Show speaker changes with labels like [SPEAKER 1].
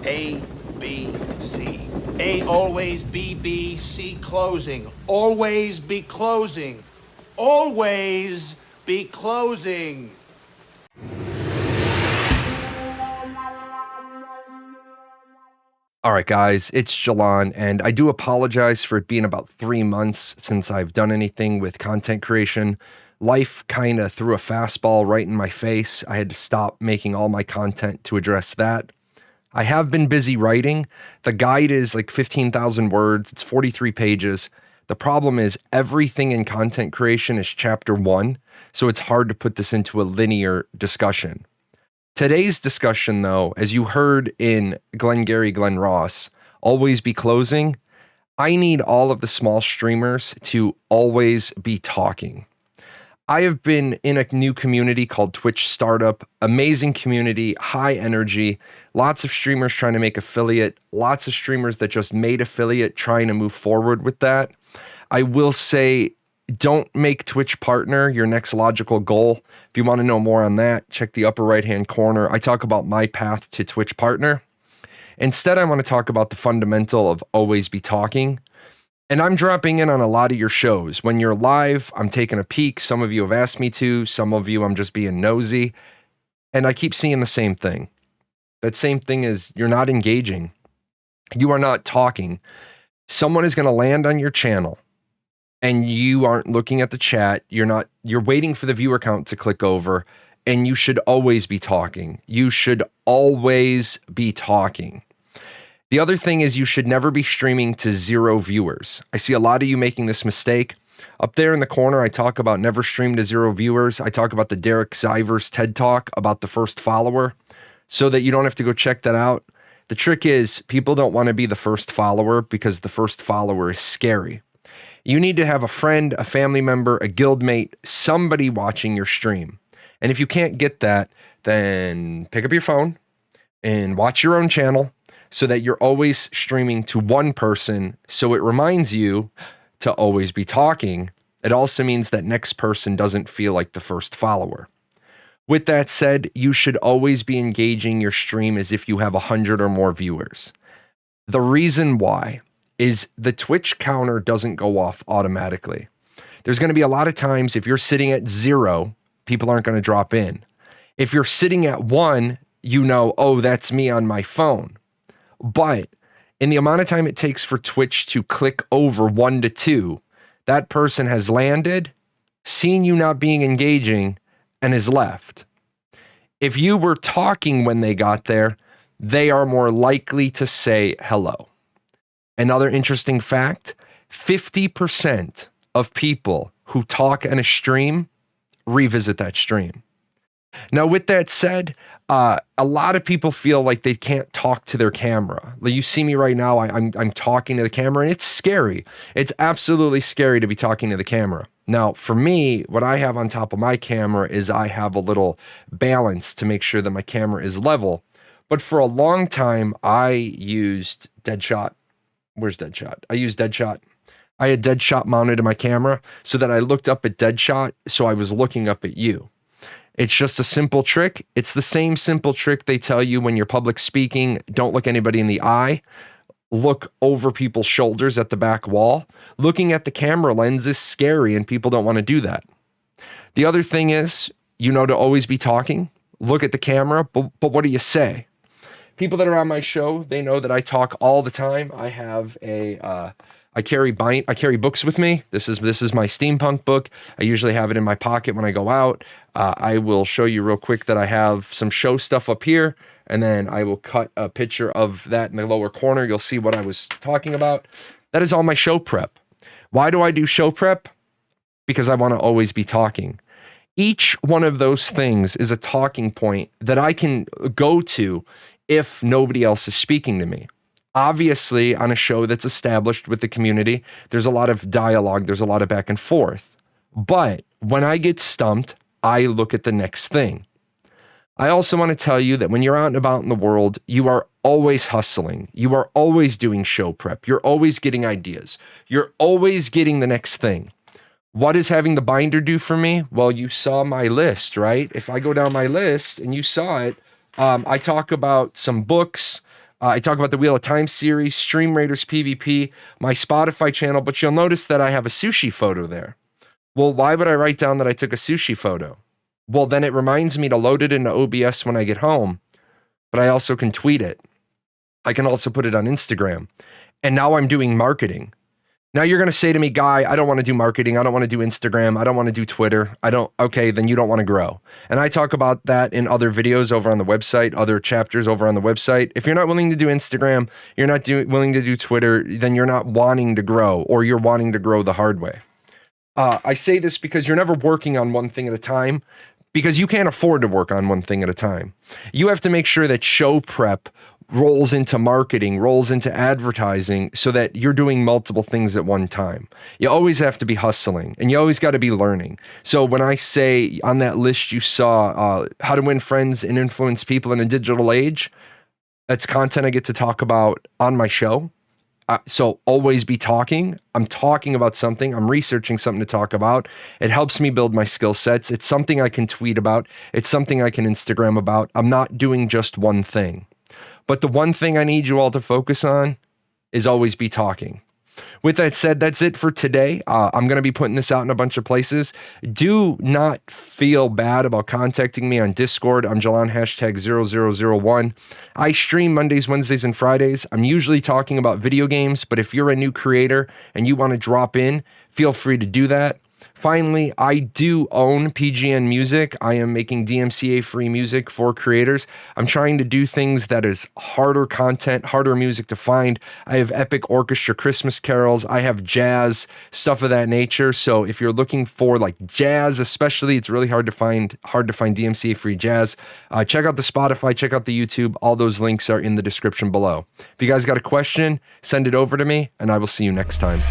[SPEAKER 1] A, B, C. A always be B, C closing. Always be closing. Always be closing.
[SPEAKER 2] All right, guys, it's Jahlon, and I do apologize for it being about 3 months since I've done anything with content creation. Life kind of threw a fastball right in my face. I had to stop making all my content to address that. I have been busy writing. The guide is like 15,000 words. It's 43 pages. The problem is everything in content creation is chapter 1, so it's hard to put this into a linear discussion. Today's discussion, though, as you heard in Glengarry Glen Ross, always be closing. I need all of the small streamers to always be talking. I have been in a new community called Twitch Startup, amazing community, high energy, lots of streamers trying to make affiliate, lots of streamers that just made affiliate trying to move forward with that. I will say, don't make Twitch partner your next logical goal. If you want to know more on that, check the upper right-hand corner. I talk about my path to Twitch partner. Instead, I want to talk about the fundamental of always be talking. And I'm dropping in on a lot of your shows. When you're live, I'm taking a peek. Some of you have asked me to. Some of you, I'm just being nosy. And I keep seeing the same thing. That same thing is you're not engaging. You are not talking. Someone is going to land on your channel and you aren't looking at the chat. You're waiting for the viewer count to click over, and you should always be talking. You should always be talking. The other thing is you should never be streaming to 0 viewers. I see a lot of you making this mistake. Up there in the corner, I talk about never stream to 0 viewers. I talk about the Derek Zivers TED Talk about the first follower so that you don't have to go check that out. The trick is people don't want to be the first follower because the first follower is scary. You need to have a friend, a family member, a guildmate, somebody watching your stream. And if you can't get that, then pick up your phone and watch your own channel so that you're always streaming to one person. So it reminds you to always be talking. It also means that next person doesn't feel like the first follower. With that said, you should always be engaging your stream as if you have 100 or more viewers. The reason why is the Twitch counter doesn't go off automatically. There's going to be a lot of times if you're sitting at 0, people aren't going to drop in. If you're sitting at 1, you know, oh, that's me on my phone. But in the amount of time it takes for Twitch to click over 1 to 2, that person has landed, seen you not being engaging, and has left. If you were talking when they got there, they are more likely to say hello. Another interesting fact, 50% of people who talk on a stream revisit that stream. Now, with that said, a lot of people feel like they can't talk to their camera. Like you see me right now, I'm talking to the camera, and it's scary. It's absolutely scary to be talking to the camera. Now, for me, what I have on top of my camera is I have a little balance to make sure that my camera is level. But for a long time, I used Deadshot. Where's Deadshot? I used Deadshot. I had Deadshot mounted to my camera so that I looked up at Deadshot, so I was looking up at you. It's just a simple trick. It's the same simple trick they tell you when you're public speaking. Don't look anybody in the eye. Look over people's shoulders at the back wall. Looking at the camera lens is scary, and people don't want to do that. The other thing is, you know, to always be talking. Look at the camera, but what do you say? People that are on my show, they know that I talk all the time. I have I carry books with me. This is my steampunk book. I usually have it in my pocket when I go out. I will show you real quick that I have some show stuff up here, and then I will cut a picture of that in the lower corner. You'll see what I was talking about. That is all my show prep. Why do I do show prep? Because I want to always be talking. Each one of those things is a talking point that I can go to if nobody else is speaking to me. Obviously, on a show that's established with the community, there's a lot of dialogue, there's a lot of back and forth. But when I get stumped, I look at the next thing. I also want to tell you that when you're out and about in the world, you are always hustling. You are always doing show prep. You're always getting ideas. You're always getting the next thing. What is having the binder do for me? Well, you saw my list, right? If I go down my list and you saw it, I talk about some books. I talk about the Wheel of Time series, Stream Raiders PvP, my Spotify channel, but you'll notice that I have a sushi photo there. Well, why would I write down that I took a sushi photo? Well, then it reminds me to load it into OBS when I get home, but I also can tweet it. I can also put it on Instagram. And now I'm doing marketing. Now you're going to say to me, Guy, I don't want to do marketing. I don't want to do Instagram. I don't want to do Twitter. Okay, then you don't want to grow. And I talk about that in other videos over on the website, other chapters over on the website. If you're not willing to do Instagram, you're not willing to do Twitter, then you're not wanting to grow, or you're wanting to grow the hard way. I say this because you're never working on one thing at a time, because you can't afford to work on one thing at a time. You have to make sure that show prep rolls into marketing, rolls into advertising, so that you're doing multiple things at one time. You always have to be hustling, and you always got to be learning. So when I say on that list you saw how to win friends and influence people in a digital age, that's content I get to talk about on my show. So always be talking. I'm talking about something. I'm researching something to talk about. It helps me build my skill sets. It's something I can tweet about. It's something I can Instagram about. I'm not doing just one thing. But the one thing I need you all to focus on is always be talking. With that said, that's it for today. I'm going to be putting this out in a bunch of places. Do not feel bad about contacting me on Discord. I'm Jahlon #0001. I stream Mondays, Wednesdays, and Fridays. I'm usually talking about video games, but if you're a new creator and you want to drop in, feel free to do that. Finally, I do own PGN Music. I am making DMCA-free music for creators. I'm trying to do things that is harder content, harder music to find. I have epic orchestra Christmas carols. I have jazz, stuff of that nature. So if you're looking for like jazz, especially, it's really hard to find DMCA-free jazz. Check out the Spotify, check out the YouTube. All those links are in the description below. If you guys got a question, send it over to me, and I will see you next time.